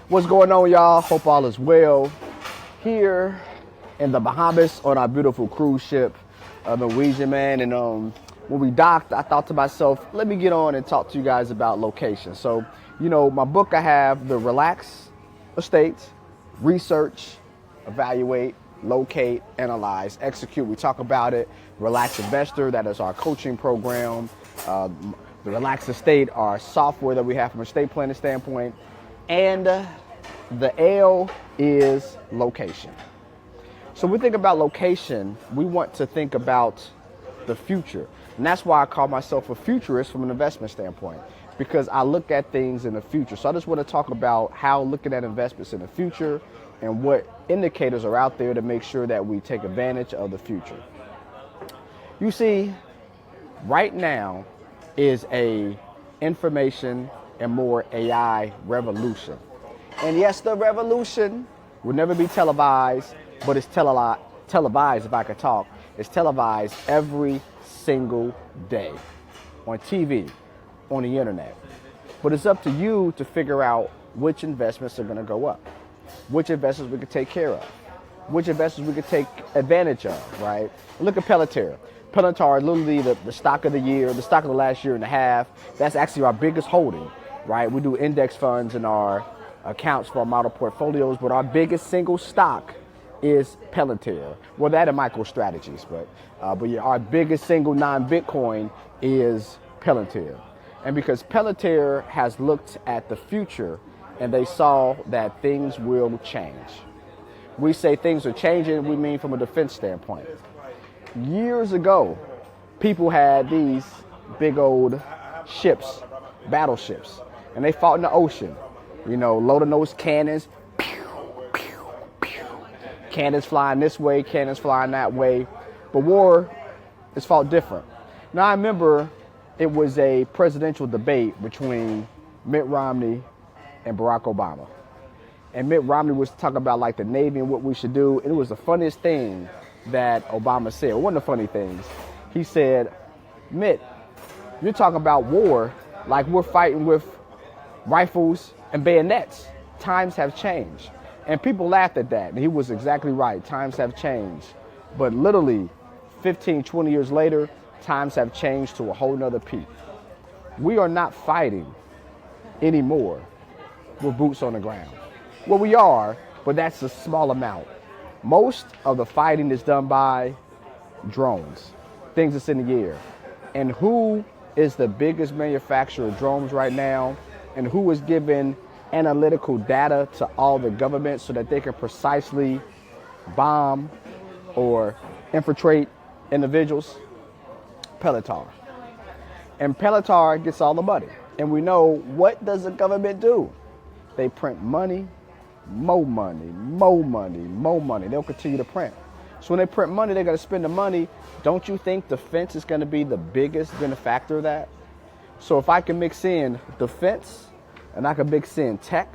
What's going on, y'all? Hope all is well. Here in the Bahamas on our beautiful cruise ship, Norwegian, man. And when we docked, I thought to myself, let me get on and talk to you guys about location. So, you know, my book, I have the Relax Estates, Research, Evaluate, Locate, Analyze, Execute. We talk about it. Relax Investor, that is our coaching program. The Relax Estate, our software that we have from a estate planning standpoint. And the L is location. So when we think about location, we want to think about the future. And that's why I call myself a futurist from an investment standpoint, because I look at things in the future. So I just want to talk about how looking at investments in the future and what indicators are out there to make sure that we take advantage of the future. You see, right now is a information and more AI revolution. And yes, the revolution will never be televised, but it's televised, if I could talk. It's televised every single day on TV, on the internet. But it's up to you to figure out which investments are going to go up, which investments we can take care of, which investments we can take advantage of, right? Look at Palantir. Palantir is literally the stock of the year, the stock of the last year and a half. That's actually our biggest holding, right? We do index funds in our accounts for our model portfolios, but our biggest single stock is Palantir. Well, that and MicroStrategies, but yeah, our biggest single non-Bitcoin is Palantir. And because Palantir has looked at the future and they saw that things will change. We say things are changing, we mean from a defense standpoint. Years ago, people had these big old ships, battleships, and they fought in the ocean. You know, loading those cannons, pew, pew, pew. Cannons flying this way, cannons flying that way. But war is fought different. Now, I remember it was a presidential debate between Mitt Romney and Barack Obama. And Mitt Romney was talking about like the Navy and what we should do. And it was the funniest thing that Obama said. One of the funny things. He said, Mitt, you're talking about war like we're fighting with rifles and bayonets. Times have changed. And people laughed at that. And he was exactly right. Times have changed. But literally 15, 20 years later, times have changed to a whole nother peak. We are not fighting anymore with boots on the ground. Well, we are, but that's a small amount. Most of the fighting is done by drones, things that's in the air. And who is the biggest manufacturer of drones right now? And who is giving analytical data to all the governments so that they can precisely bomb or infiltrate individuals? Palantir. And Palantir gets all the money. And we know, what does the government do? They print money, more money, more money, more money. They'll continue to print. So when they print money, they're going to spend the money. Don't you think defense is going to be the biggest benefactor of that? So if I can mix in defense and I can mix in tech,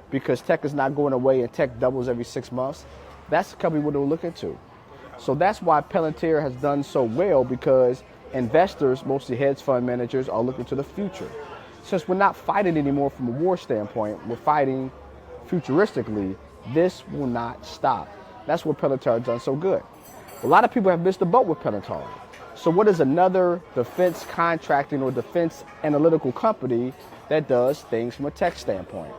because tech is not going away and tech doubles every 6 months, that's the company we'll look into. So that's why Palantir has done so well, because investors, mostly hedge fund managers, are looking to the future. Since we're not fighting anymore from a war standpoint, we're fighting futuristically, this will not stop. That's what Palantir has done so good. A lot of people have missed the boat with Palantir. So what is another defense contracting or defense analytical company that does things from a tech standpoint?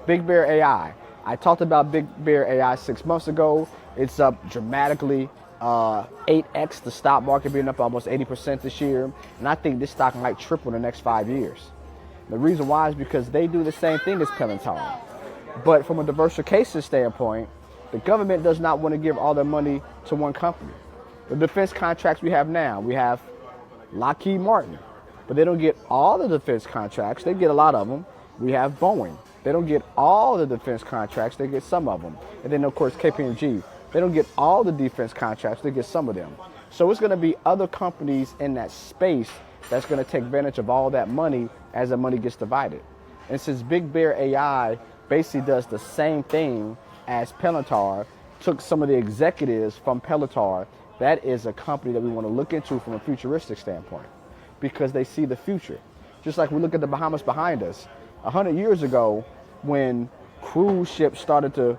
BigBear AI. I talked about BigBear AI 6 months ago. It's up dramatically, 8x the stock market being up almost 80% this year. And I think this stock might triple in the next 5 years. The reason why is because they do the same thing as Palantir. But from a diversification standpoint, the government does not want to give all their money to one company. The defense contracts we have now, we have Lockheed Martin, but they don't get all the defense contracts. They get a lot of them. We have Boeing. They don't get all the defense contracts. They get some of them. And then, of course, KPMG. They don't get all the defense contracts. They get some of them. So it's going to be other companies in that space that's going to take advantage of all that money as the money gets divided. And since BigBear AI basically does the same thing as Palantir, took some of the executives from Palantir, that is a company that we want to look into from a futuristic standpoint, because they see the future. Just like we look at the Bahamas behind us. 100 years ago, when cruise ships started to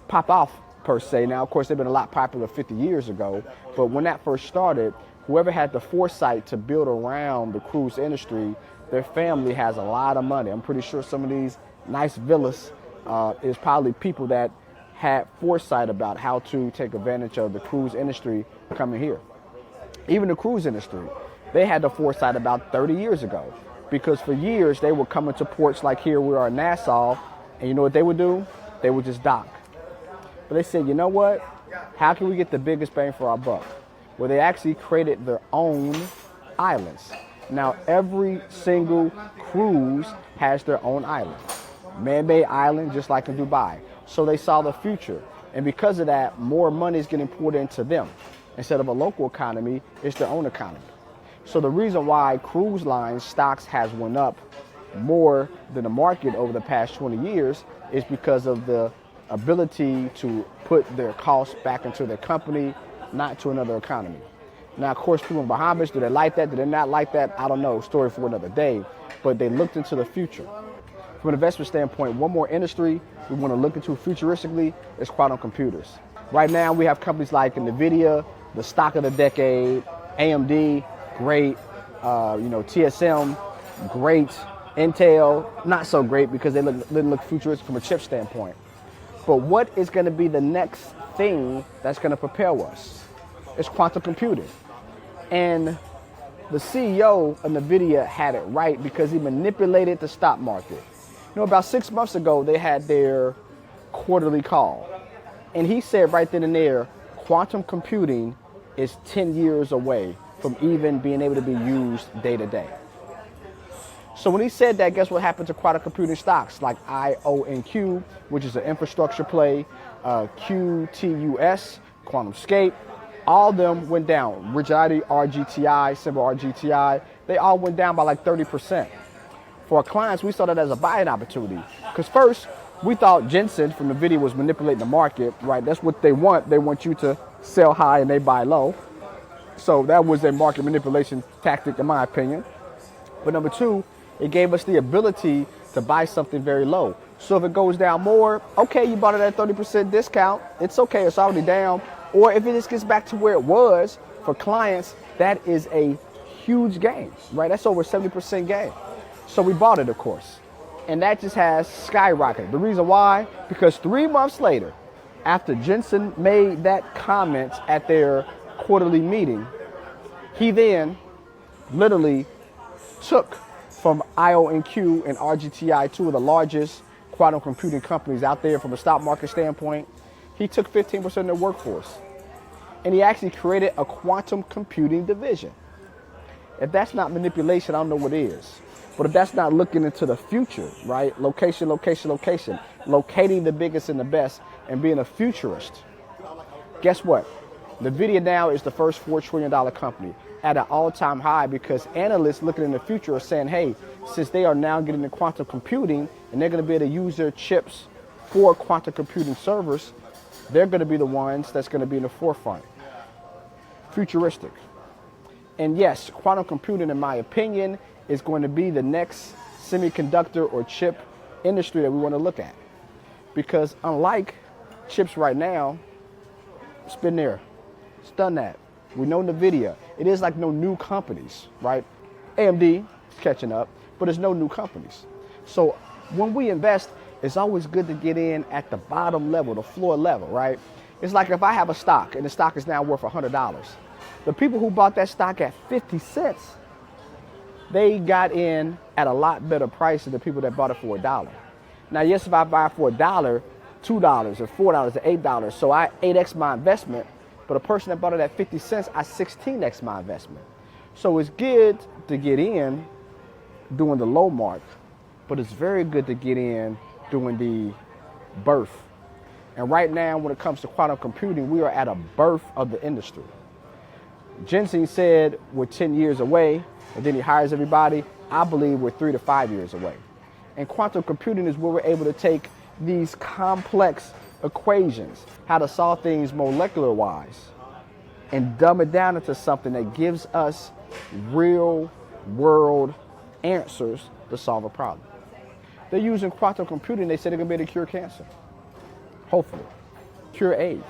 pop off, per se. Now, of course, they've been a lot popular 50 years ago, but when that first started, whoever had the foresight to build around the cruise industry, their family has a lot of money. I'm pretty sure some of these nice villas is probably people that had foresight about how to take advantage of the cruise industry coming here. Even the cruise industry, they had the foresight about 30 years ago, because for years they would come into ports like here we are in Nassau, and you know what they would do? They would just dock. But they said, you know what? How can we get the biggest bang for our buck? Well, they actually created their own islands. Now, every single cruise has their own island. Man-made island, just like in Dubai. So they saw the future. And because of that, more money is getting poured into them. Instead of a local economy, it's their own economy. So the reason why cruise line stocks has went up more than the market over the past 20 years is because of the ability to put their costs back into their company, not to another economy. Now, of course, people in Bahamas, do they like that? Do they not like that? I don't know. Story for another day. But they looked into the future. From an investment standpoint, one more industry we want to look into futuristically is quantum computers. Right now, we have companies like NVIDIA, the stock of the decade, AMD, great, TSM, great, Intel, not so great because they didn't look futuristic from a chip standpoint. But what is going to be the next thing that's going to propel us? It's quantum computing. And the CEO of NVIDIA had it right because he manipulated the stock market. You know, about 6 months ago, they had their quarterly call. And he said right then and there, quantum computing is 10 years away from even being able to be used day to day. So when he said that, guess what happened to quantum computing stocks like IONQ, which is an infrastructure play, QTUS, QuantumScape, all of them went down. RGTI, symbol RGTI, they all went down by like 30%. For our clients, we saw that as a buying opportunity. Because first, we thought Jensen from the video was manipulating the market, right? That's what they want. They want you to sell high and they buy low. So that was a market manipulation tactic, in my opinion. But number two, it gave us the ability to buy something very low. So if it goes down more, okay, you bought it at 30% discount. It's okay, it's already down. Or if it just gets back to where it was, for clients, that is a huge gain, right? That's over 70% gain. So we bought it, of course. And that just has skyrocketed. The reason why, because 3 months later, after Jensen made that comment at their quarterly meeting, he then literally took from IONQ and RGTI, two of the largest quantum computing companies out there from a stock market standpoint, he took 15% of their workforce. And he actually created a quantum computing division. If that's not manipulation, I don't know what is. But if that's not looking into the future, right? Location, location, location. Locating the biggest and the best and being a futurist. Guess what? NVIDIA now is the first $4 trillion company at an all-time high because analysts looking in the future are saying, hey, since they are now getting into quantum computing and they're going to be able to use their chips for quantum computing servers, they're going to be the ones that's going to be in the forefront. Futuristic. And yes, quantum computing, in my opinion, is going to be the next semiconductor or chip industry that we want to look at. Because unlike chips right now, it's been there. It's done that. We know NVIDIA. It is like no new companies, right? AMD is catching up, but there's no new companies. So when we invest, it's always good to get in at the bottom level, the floor level, right? It's like if I have a stock and the stock is now worth $100. The people who bought that stock at 50 cents, they got in at a lot better price than the people that bought it for $1. Now, yes, if I buy it for $1, $2 or $4 or $8, so I 8x my investment, but a person that bought it at 50 cents, I 16x my investment. So it's good to get in doing the low mark, but it's very good to get in doing the birth. And right now, when it comes to quantum computing, we are at a birth of the industry. Jensen said we're 10 years away, and then he hires everybody. I believe we're 3 to 5 years away. And quantum computing is where we're able to take these complex equations, how to solve things molecular-wise, and dumb it down into something that gives us real-world answers to solve a problem. They're using quantum computing. They say they're going to be able to cure cancer. Hopefully. Cure AIDS.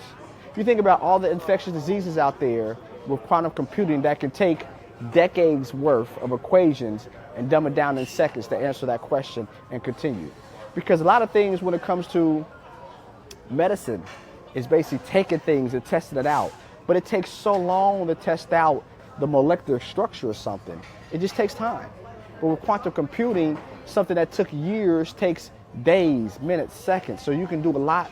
If you think about all the infectious diseases out there with quantum computing that can take decades worth of equations and dumb it down in seconds to answer that question and continue. Because a lot of things when it comes to medicine is basically taking things and testing it out. But it takes so long to test out the molecular structure of something. It just takes time. But with quantum computing, something that took years takes days, minutes, seconds. So you can do a lot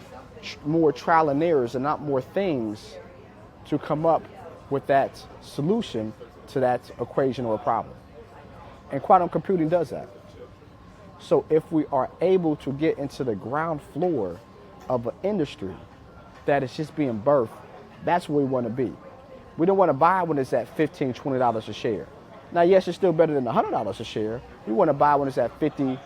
more trial and errors and not more things to come up with that solution to that equation or problem. And quantum computing does that. So if we are able to get into the ground floor of an industry that is just being birthed, that's where we want to be. We don't want to buy when it's at $15, $20 a share. Now, yes, it's still better than $100 a share. We want to buy when it's at 50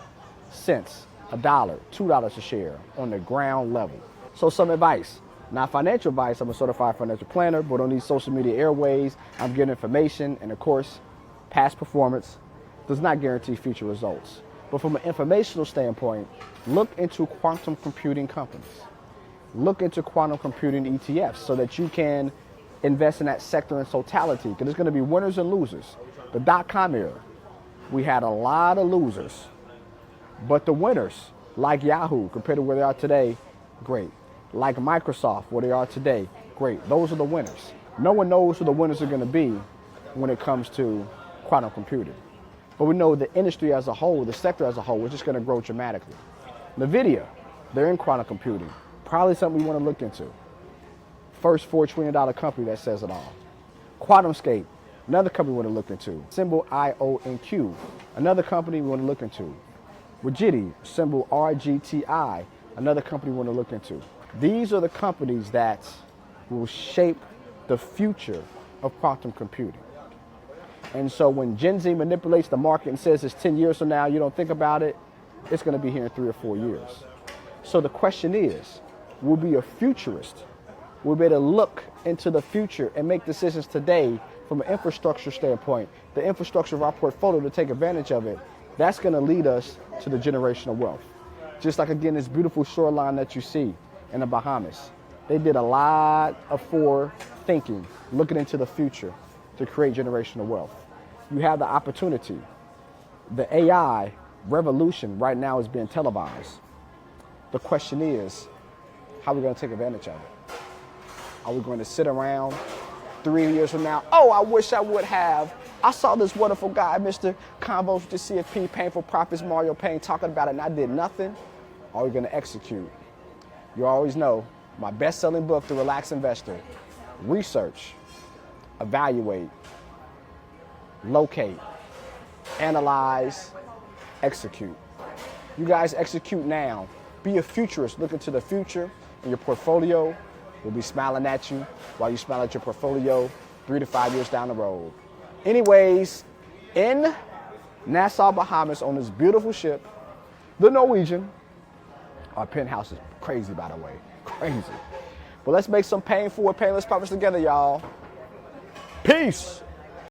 cents, $1, $2 a share on the ground level. So some advice, not financial advice. I'm a certified financial planner, but on these social media airways, I'm giving information. And of course, past performance does not guarantee future results. But from an informational standpoint, look into quantum computing companies. Look into quantum computing ETFs so that you can invest in that sector in totality, because there's going to be winners and losers. The dot-com era, we had a lot of losers, but the winners, like Yahoo, compared to where they are today, great. Like Microsoft, where they are today, great. Those are the winners. No one knows who the winners are going to be when it comes to quantum computing. But we know the industry as a whole, the sector as a whole, is just going to grow dramatically. NVIDIA, they're in quantum computing. Probably something we want to look into. First $4 trillion company that says it all. QuantumScape, another company we want to look into. Symbol IONQ, another company we want to look into. Rigidity, symbol RGTI, another company we want to look into. These are the companies that will shape the future of quantum computing. And so when Gen Z manipulates the market and says it's 10 years from now, you don't think about it, it's going to be here in 3 or 4 years. So the question is, we'll be a futurist. We'll be able to look into the future and make decisions today from an infrastructure standpoint, the infrastructure of our portfolio to take advantage of it. That's going to lead us to the generational wealth. Just like, again, this beautiful shoreline that you see in the Bahamas. They did a lot of forward-thinking, looking into the future to create generational wealth. You have the opportunity. The AI revolution right now is being televised. The question is, how are we going to take advantage of it? Are we going to sit around 3 years from now? Oh, I wish I would have. I saw this wonderful guy, Mr. Convos with the CFP, Payneful Profits, Mario Payne, talking about it, and I did nothing. Are we going to execute? You always know my best-selling book, The Relaxed Investor. Research, evaluate, locate, analyze, execute. You guys execute now. Be a futurist. Look into the future, and your portfolio will be smiling at you while you smile at your portfolio 3 to 5 years down the road. Anyways, in Nassau, Bahamas, on this beautiful ship, the Norwegian. Our penthouse is crazy, by the way. Crazy. But let's make some painful and painless profits together, y'all. Peace.